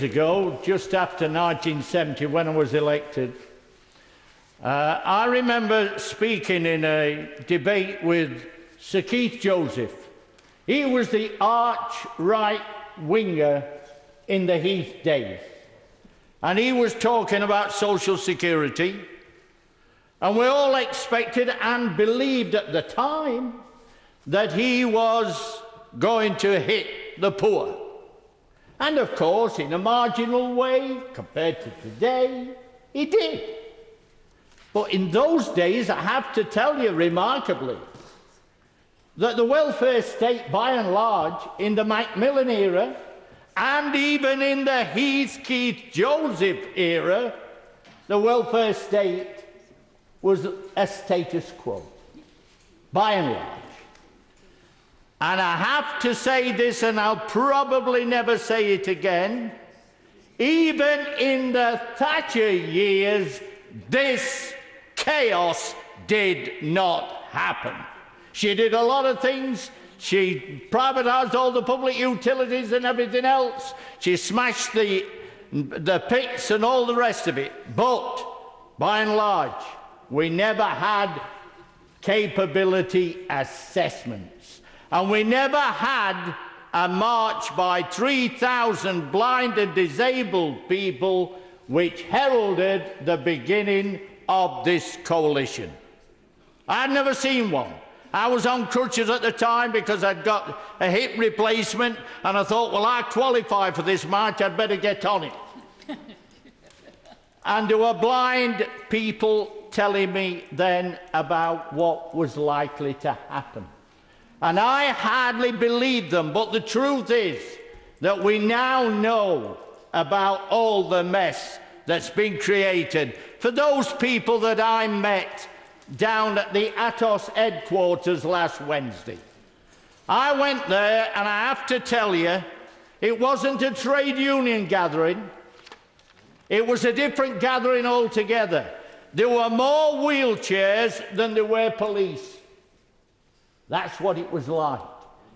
ago, just after 1970, when I was elected, I remember speaking in a debate with Sir Keith Joseph. He was the arch-right winger in the Heath days, and he was talking about social security, and we all expected and believed at the time that he was going to hit the poor. And of course, in a marginal way, compared to today, he did. But in those days, I have to tell you remarkably, that the welfare state, by and large, in the Macmillan era, and even in the Heath-Keith-Joseph era, the welfare state was a status quo, by and large. And I have to say this, and I'll probably never say it again, even in the Thatcher years, this chaos did not happen. She did a lot of things. She privatised all the public utilities and everything else. She smashed the pits and all the rest of it. But, by and large, we never had capability assessments. And we never had a march by 3,000 blind and disabled people which heralded the beginning of this coalition. I'd never seen one. I was on crutches at the time because I'd got a hip replacement, and I thought, well, I qualify for this march, I'd better get on it. And there were blind people telling me then about what was likely to happen. And I hardly believed them, but the truth is that we now know about all the mess that's been created. For those people that I met down at the Atos headquarters last Wednesday, I went there, and I have to tell you, it wasn't a trade union gathering. It was a different gathering altogether. There were more wheelchairs than there were police. That's what it was like.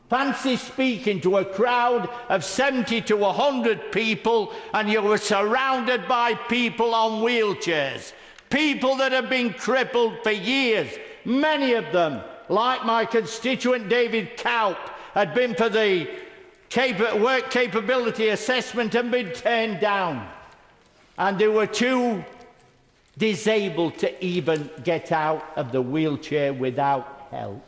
Fancy speaking to a crowd of 70 to 100 people, and you were surrounded by people on wheelchairs. People that have been crippled for years. Many of them, like my constituent David Cowp, had been for the work capability assessment and been turned down. And they were too disabled to even get out of the wheelchair without help.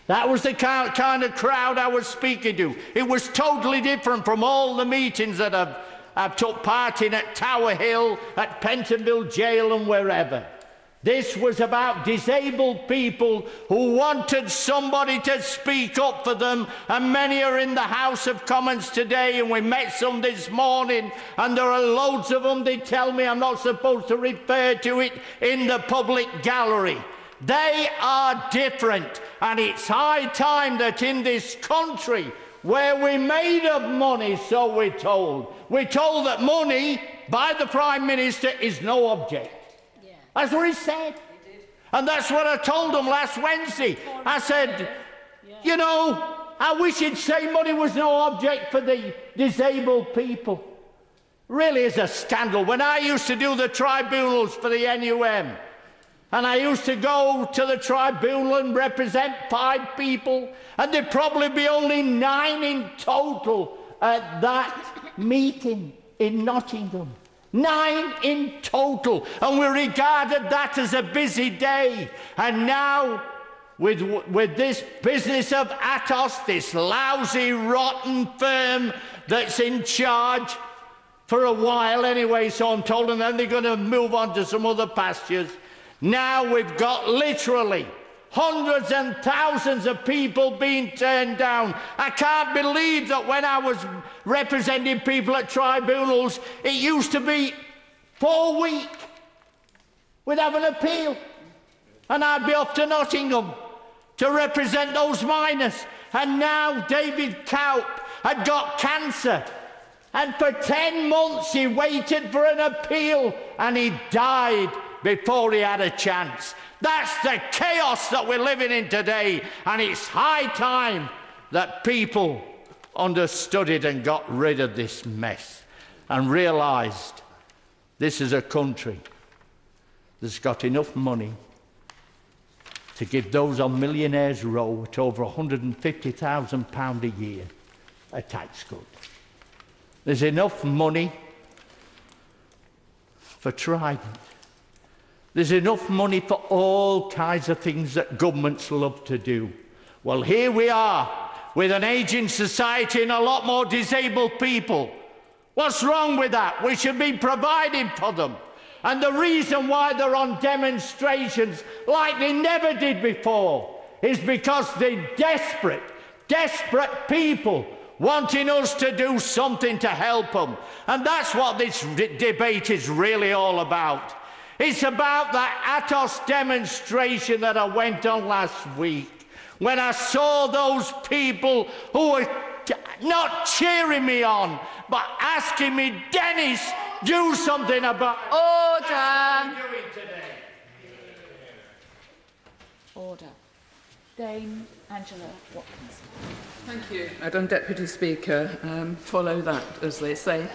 That was the kind of crowd I was speaking to. It was totally different from all the meetings that I've took part in at Tower Hill, at Pentonville Jail and wherever. This was about disabled people who wanted somebody to speak up for them, and many are in the House of Commons today, and we met some this morning, and there are loads of them. They tell me I'm not supposed to refer to it in the public gallery. They are different, and it's high time that in this country, where we're made of money, so we're told that money by the Prime Minister is no object. Yeah. That's what he said. He did. And that's what I told him last Wednesday. I said, you know, I wish he'd say money was no object for the disabled people. Really is a scandal. When I used to do the tribunals for the NUM, and I used to go to the tribunal and represent 5 people, and there'd probably be only 9 in total at that meeting in Nottingham. 9 in total, and we regarded that as a busy day. And now, with this business of Atos, this lousy, rotten firm that's in charge, for a while anyway, so I'm told, and then they're going to move on to some other pastures. Now we've got literally hundreds and thousands of people being turned down. I can't believe that when I was representing people at tribunals, it used to be 4 weeks. We'd have an appeal, and I'd be off to Nottingham to represent those miners. And now David Cowp had got cancer, and for 10 months he waited for an appeal, and he died before he had a chance. That's the chaos that we're living in today, and it's high time that people understood it and got rid of this mess. and realised this is a country that's got enough money to give those on Millionaires Row at over £150,000 a year a tax cut. There's enough money for Trident. There's enough money for all kinds of things that governments love to do. Well, here we are with an ageing society and a lot more disabled people. What's wrong with that? We should be providing for them. And the reason why they're on demonstrations like they never did before is because they're desperate people wanting us to do something to help them. And that's what this debate is really all about. It's about that Atos demonstration that I went on last week, when I saw those people who were not cheering me on, but asking me, Dennis, do something about it. Order. That's what we're doing today. Order. Dame Angela Watkins. Thank you, Madam Deputy Speaker. Follow that, as they say.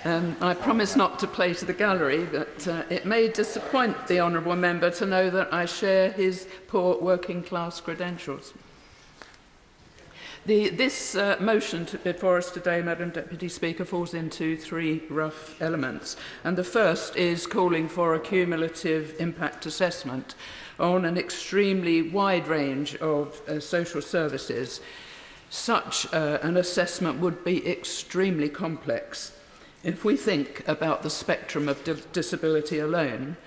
I promise not to play to the gallery, but it may disappoint the honourable member to know that I share his poor working-class credentials. This motion before us today, Madam Deputy Speaker, falls into three rough elements. And the first is calling for a cumulative impact assessment on an extremely wide range of social services. Such an assessment would be extremely complex. If we think about the spectrum of disability alone,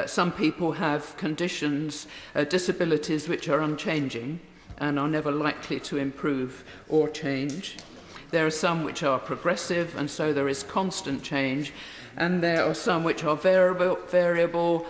some people have conditions, disabilities which are unchanging and are never likely to improve or change. There are some which are progressive, and so there is constant change, and there are some which are variable